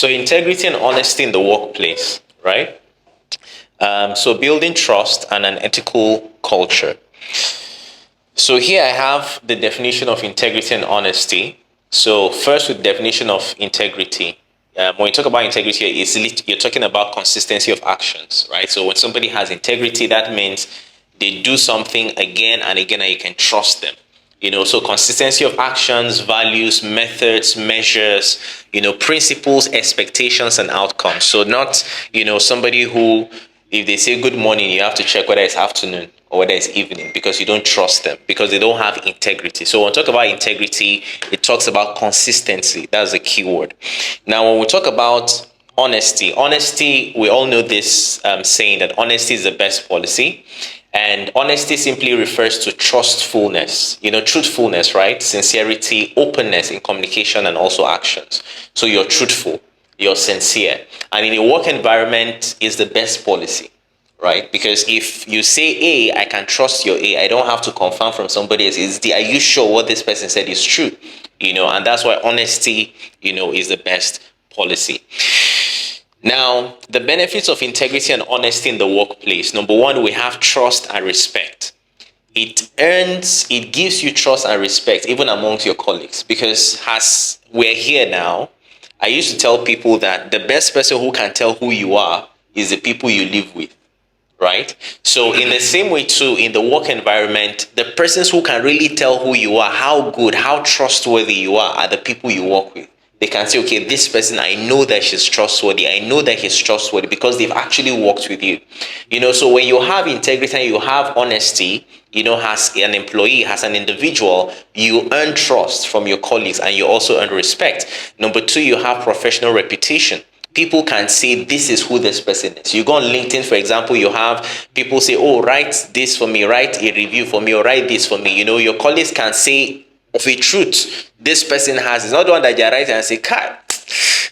So integrity and honesty in the workplace, right? So building trust and an ethical culture. So here I have the definition of integrity and honesty. So first, with definition of integrity, when you talk about integrity, you're talking about consistency of actions, right? So when somebody has integrity, that means they do something again and again, and you can trust them. So consistency of actions, values, methods, measures, principles, expectations, and outcomes. So not, somebody who, if they say good morning, you have to check whether it's afternoon or whether it's evening, because you don't trust them, because they don't have integrity. So when we talk about integrity, it talks about consistency. That's the key word. Now, when we talk about honesty, we all know this saying that honesty is the best policy. And honesty simply refers to trustfulness, truthfulness, right? Sincerity, openness in communication and also actions. So you're truthful, you're sincere. And in a work environment is the best policy, right? Because if you say A, I can trust your A. I don't have to confirm from somebody else. Are you sure what this person said is true? And that's why honesty, is the best policy. Now, the benefits of integrity and honesty in the workplace. Number one, we have trust and respect. It gives you trust and respect even amongst your colleagues, because as we're here now, I used to tell people that the best person who can tell who you are is the people you live with, right? So in the same way too, in the work environment, the persons who can really tell who you are, how good, how trustworthy you are the people you work with. They can say, okay, this person, I know that she's trustworthy. I know that he's trustworthy because they've actually worked with you. So when you have integrity and you have honesty, as an employee, as an individual, you earn trust from your colleagues and you also earn respect. Number two, you have professional reputation. People can say, this is who this person is. You go on LinkedIn, for example, you have people say, oh, write this for me, write a review for me, or write this for me. Your colleagues can say, of a truth this person has. It's not the one that you're writing and say, God,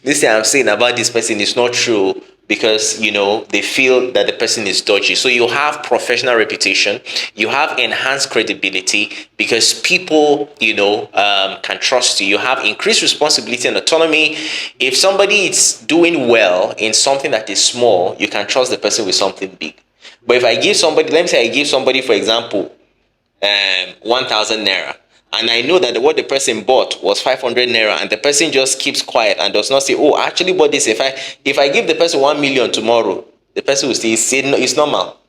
this thing I'm saying about this person is not true, because they feel that the person is dodgy. So you have professional reputation, you have enhanced credibility because people can trust you. You have increased responsibility and autonomy. If somebody is doing well in something that is small, you can trust the person with something big. But if I give somebody, let me say I give somebody, for example, 1,000 naira, and I know that what the person bought was 500 naira, and the person just keeps quiet and does not say, oh, I actually bought this. If I give the person 1 million tomorrow, the person will say it's normal.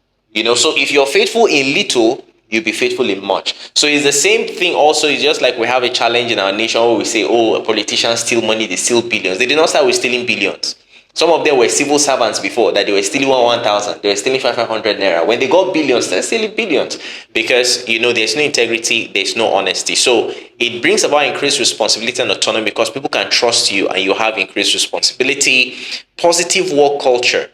So if you're faithful in little, you'll be faithful in much. So it's the same thing also. It's just like we have a challenge in our nation where we say, oh, politicians steal money, they steal billions. They did not start with stealing billions. Some of them were civil servants before, that they were stealing 1,000, they were stealing 500 naira. When they got billions, they're stealing billions, because there's no integrity, there's no honesty. So it brings about increased responsibility and autonomy because people can trust you and you have increased responsibility. Positive work culture.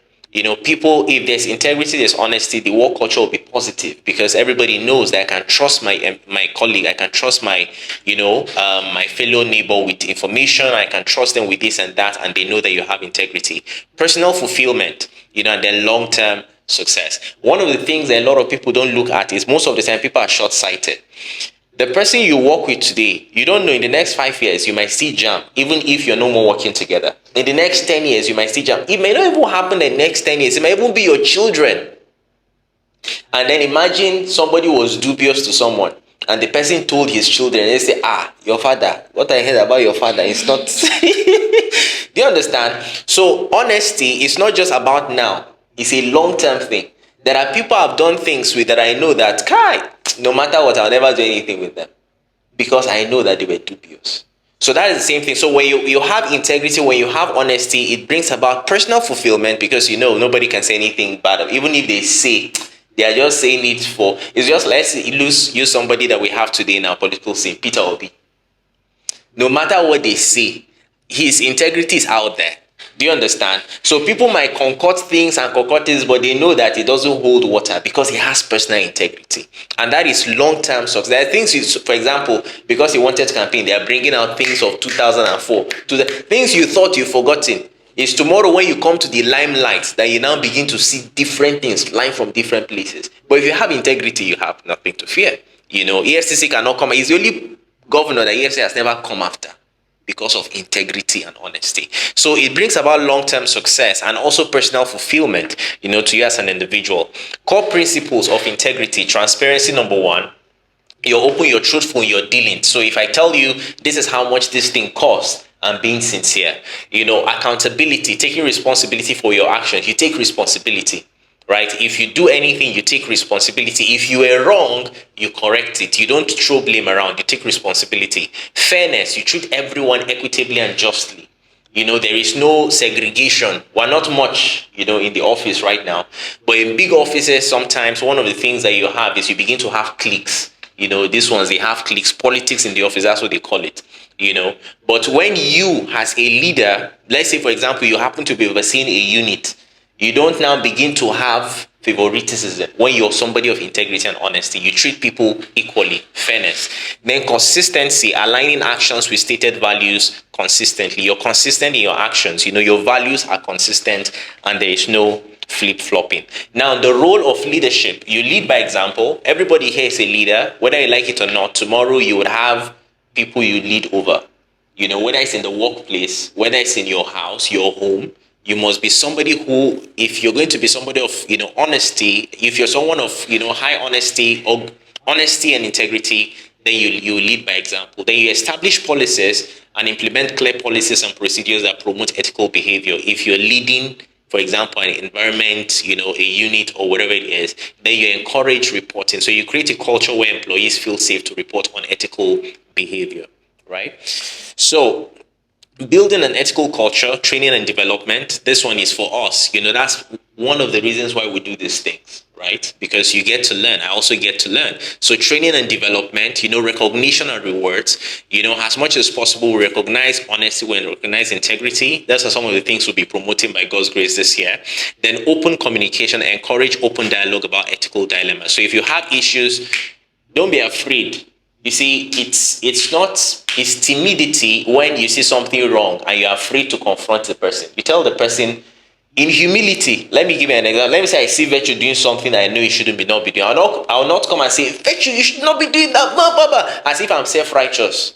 People, if there's integrity, there's honesty, the work culture will be positive because everybody knows that I can trust my colleague, I can trust my my fellow neighbor with information, I can trust them with this and that, and they know that you have integrity. Personal fulfillment, and then long-term success. One of the things that a lot of people don't look at is most of the time people are short-sighted. The person you work with today, you don't know in the next 5 years, you might see jam, even if you're no more working together. In the next 10 years, you might see jam. It may not even happen in the next 10 years. It might even be your children. And then imagine somebody was dubious to someone, and the person told his children, they say, your father, what I heard about your father is not... Do you understand? So honesty is not just about now. It's a long-term thing. There are people I've done things with that I know that, no matter what, I'll never do anything with them because I know that they were dubious. So that is the same thing. So when you have integrity, when you have honesty, it brings about personal fulfillment because nobody can say anything bad. Even if they say, they are just saying it for, it's just, let's use somebody that we have today in our political scene, Peter Obi. No matter what they say, his integrity is out there. Do you understand? So people might concoct things and concoct things, but they know that it doesn't hold water because he has personal integrity. And that is long-term success. There are things, for example, because he wanted to campaign, they are bringing out things of 2004. To the things you thought you've forgotten. Is tomorrow when you come to the limelight that you now begin to see different things lying from different places. But if you have integrity, you have nothing to fear. EFCC cannot come. He's the only governor that EFCC has never come after. because of integrity and honesty. So it brings about long-term success and also personal fulfillment, to you as an individual. Core principles of integrity: transparency, number one. You're open, you're truthful in your dealings. So if I tell you this is how much this thing costs, I'm being sincere. Accountability, taking responsibility for your actions. You take responsibility, right? If you do anything, you take responsibility. If you are wrong, you correct it. You don't throw blame around, you take responsibility. Fairness, you treat everyone equitably and justly. There is no segregation. We're not much, in the office right now. But in big offices, sometimes one of the things that you have is you begin to have cliques. These ones, they have cliques. Politics in the office, that's what they call it. But when you, as a leader, let's say, for example, you happen to be overseeing a unit, you don't now begin to have favoritism. When you're somebody of integrity and honesty, you treat people equally. Fairness. Then consistency, aligning actions with stated values consistently. You're consistent in your actions. Your values are consistent and there is no flip-flopping. Now, the role of leadership: you lead by example. Everybody here is a leader, whether you like it or not. Tomorrow you would have people you lead over. Whether it's in the workplace, whether it's in your house, your home, you must be somebody who, if you're going to be somebody of, honesty, if you're someone of, high honesty or honesty and integrity, then you lead by example. Then you establish policies and implement clear policies and procedures that promote ethical behavior. If you're leading, for example, an environment, a unit or whatever it is, then you encourage reporting. So you create a culture where employees feel safe to report on ethical behavior, right? So building an ethical culture, training and development, this one is for us. That's one of the reasons why we do these things, right? Because you get to learn. I also get to learn. So training and development, recognition and rewards, as much as possible, we recognize honesty and recognize integrity. Those are some of the things we'll be promoting by God's grace this year. Then open communication, encourage open dialogue about ethical dilemmas. So if you have issues, don't be afraid. You see, it's timidity when you see something wrong and you're afraid to confront the person. You tell the person in humility. Let me give you an example. Let me say I see Virtue doing something that I know you shouldn't not be doing. I'll not come and say, Virtue, you should not be doing that, blah, blah, blah, as if I'm self-righteous.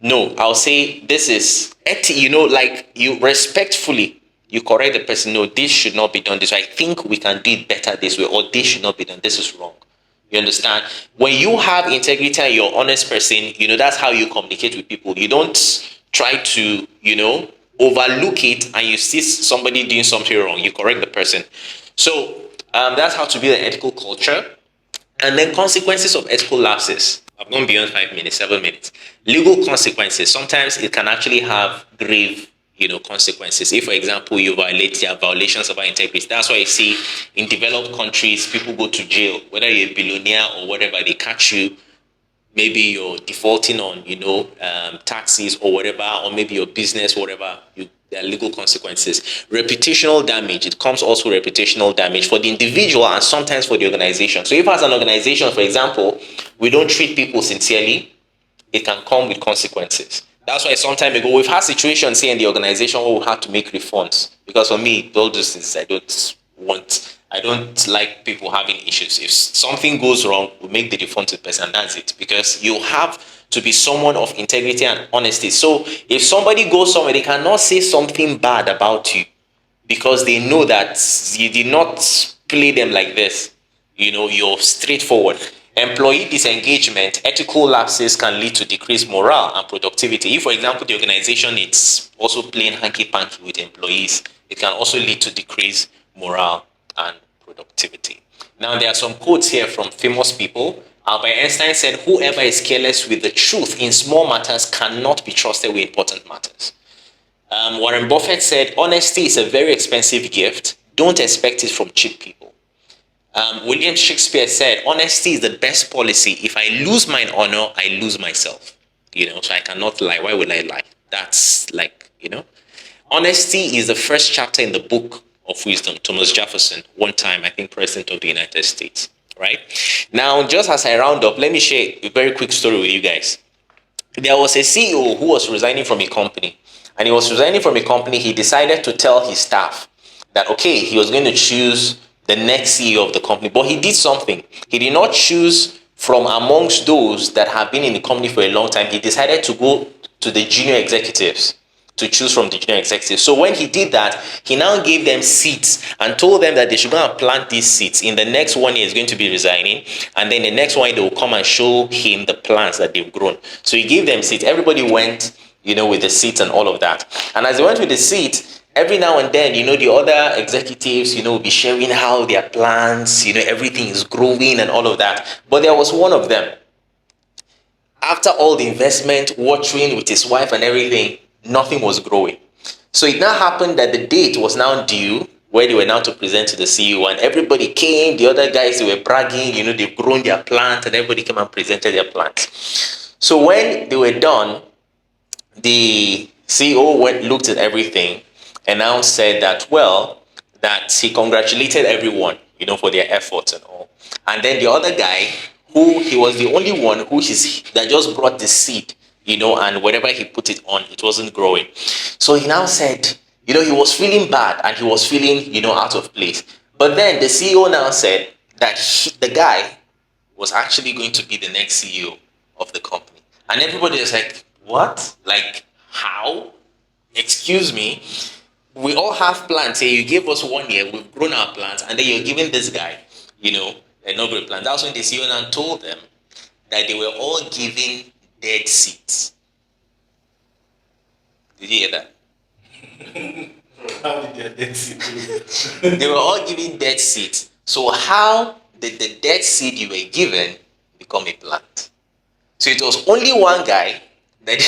No, I'll say this is, like you respectfully, you correct the person. No, this should not be done this way. I think we can do it better this way, or this should not be done. This is wrong. You understand? When you have integrity and you're an honest person, that's how you communicate with people. You don't try to, overlook it and you see somebody doing something wrong. You correct the person. So that's how to build an ethical culture. And then consequences of ethical lapses. I've gone beyond 5 minutes, 7 minutes. Legal consequences. Sometimes it can actually have grave consequences. If, for example, you violate your violations about integrity, that's why you see in developed countries, people go to jail, whether you're a billionaire or whatever, they catch you. Maybe you're defaulting on, taxes or whatever, or maybe your business, whatever, there are legal consequences. Reputational damage, it comes also reputational damage for the individual and sometimes for the organization. So if as an organization, for example, we don't treat people sincerely, it can come with consequences. That's why some time ago, we've had situations here in the organization where we had to make refunds. Because for me, all those things I don't like people having issues. If something goes wrong, we make the refund to the person, and that's it. Because you have to be someone of integrity and honesty. So if somebody goes somewhere, they cannot say something bad about you because they know that you did not play them like this. You're straightforward. Employee disengagement, ethical lapses can lead to decreased morale and productivity. If, for example, the organization is also playing hanky-panky with employees, it can also lead to decreased morale and productivity. Now, there are some quotes here from famous people. Albert Einstein said, whoever is careless with the truth in small matters cannot be trusted with important matters. Warren Buffett said, honesty is a very expensive gift. Don't expect it from cheap people. William Shakespeare said, honesty is the best policy. If I lose my honor, I lose myself. So I cannot lie. Why would I lie? That's honesty is the first chapter in the book of wisdom. Thomas Jefferson, one time, I think, president of the United States, right? Now, just as I round up, let me share a very quick story with you guys. There was a CEO who was resigning from a company. And he was resigning from a company. He decided to tell his staff that, okay, he was going to choose the next CEO of the company. But he did something. He did not choose from amongst those that have been in the company for a long time. He decided to go to the junior executives to choose from the junior executives. So when he did that, he now gave them seats and told them that they should go and plant these seeds. In the next 1 year, he's going to be resigning, and then the next one they will come and show him the plants that they've grown. So he gave them seeds. Everybody went, with the seeds and all of that. And as they went with the seeds, every now and then, the other executives, will be sharing how their plants, everything is growing and all of that. But there was one of them. After all the investment, watering with his wife and everything, nothing was growing. So it now happened that the date was now due where they were now to present to the CEO, and everybody came. The other guys, they were bragging, they've grown their plant, and everybody came and presented their plants. So when they were done, the CEO looked at everything and now said that he congratulated everyone, for their efforts and all. And then the other guy, who he was the only one that just brought the seed, and whatever he put it on, it wasn't growing. So he now said, he was feeling bad and he was feeling, out of place. But then the CEO now said that the guy was actually going to be the next CEO of the company. And everybody was like, what? Like, how? Excuse me? We all have plants here. You gave us 1 year, we've grown our plants, and then you're giving this guy, a no-great plant. That's when the CEO now told them that they were all giving dead seeds. Did you hear that? How did their dead seeds? They were all giving dead seeds. So how did the dead seed you were given become a plant? So it was only one guy that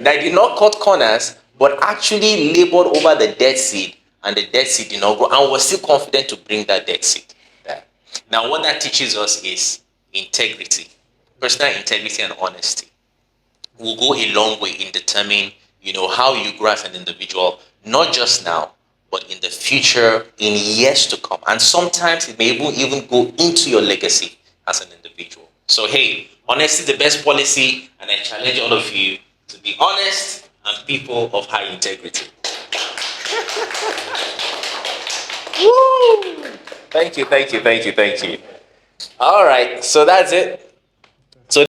did not cut corners, but actually labored over the dead seed, and the dead seed did not grow, and was still confident to bring that dead seed there. Now, what that teaches us is integrity. Personal integrity and honesty will go a long way in determining, how you grow as an individual, not just now, but in the future, in years to come. And sometimes it may even go into your legacy as an individual. So, hey, honesty is the best policy, and I challenge all of you to be honest and people of high integrity. Woo! Thank you. All right, so that's it.